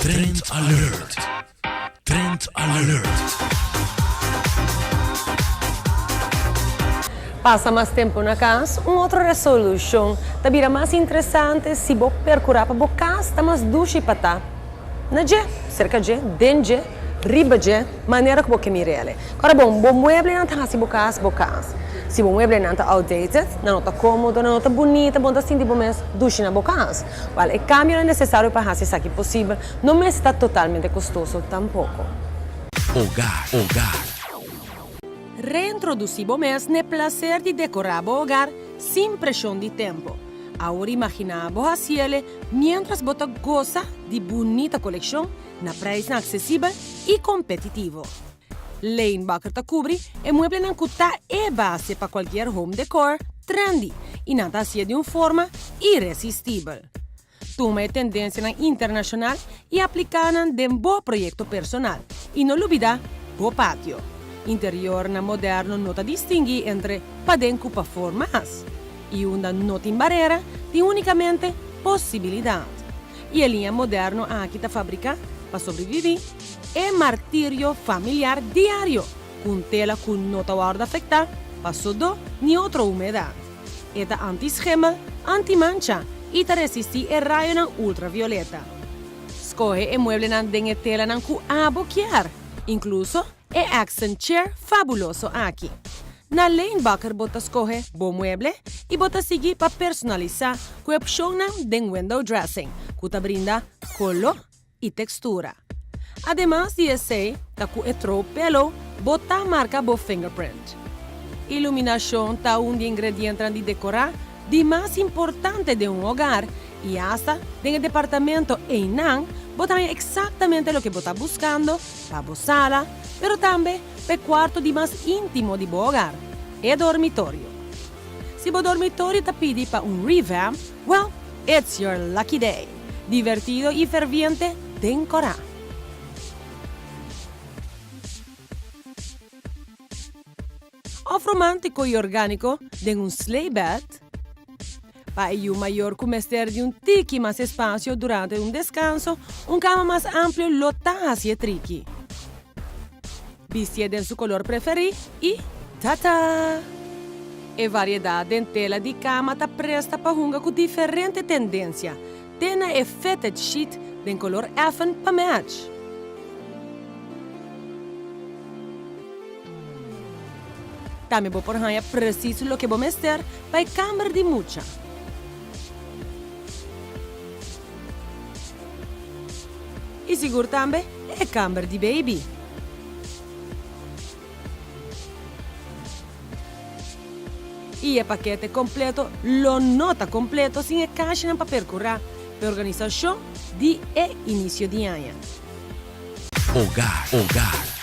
Trend Alert. Trend Alert. Passa mais tempo na casa, outra resolução. Tá vira mais interessante se você percurar para a casa, tá mais duche para tá. Na je, cerca de, dentro de, riba de, maneira que você mira ele. Agora bom, o mueble não tá assim, casa. Se o mueble não tá outdated, não tá cômodo, não tá bonito, bom tá assim, tipo mesmo, duche na casa. Vale, o cambio é necessário para fazer isso aqui possível, não está totalmente custoso tampouco. Hogar. Reintroduzimos mesmo o prazer de decorar o hogar sem pressão de tempo. Agora imaginamos assim ele, mientras você goza de bonita coleção, na preço acessível e competitivo. Lane Baker te cubre e mueble não custa é base para qualquer home decor trendy e nada assim de uma forma irresistível. Toma a tendência internacional e aplica-na em bom projeto personal. E não olvida o pátio. Interior na moderno nota distingue entre padenco para formas e uma nota em barreira de unicamente possibilidade. E a linha moderno aqui está fabrica para sobreviver é martírio familiar diário, com tela com nota guarda afetar para sudor nem outra umidade. É anti-esquema, anti-mancha e te resiste a raio ultravioleta. Escolhe e mueble de tela com aboquiar, incluso e accent chair fabuloso aqui. Na Lane Baker bota escolhe bom mueble e bota seguir para personalizar com a opção de window dressing, que te brinda color e textura. Además de esse, tá com o pelo, bota a marca bo fingerprint. Iluminação tá um dos ingredientes de decorar de mais importante de um hogar e hasta de departamento em nan, bota exatamente o que bota buscando para a sala, pero também para o quarto de mais íntimo de bo hogar, e dormitório. Se o dormitório te pede para um revamp, well, it's your lucky day. Divertido e ferviente de decorar. O romântico e orgânico de um sleigh bed, para o maior comester de um tiki mais espaço durante um descanso, cama mais amplo lota hacia tricky. Vestia de seu color preferido e tata! E variedade em tela de cama está presta para jungar com diferente tendência. Tem a fitted sheet de color elfen para match. Também vou por ranha preciso o que vou mester para a câmara de mucha. E seguro também é câmara de baby. E o paquete completo, lo nota completo sem a caixa para percorrer para organização de início de ano. Hogar.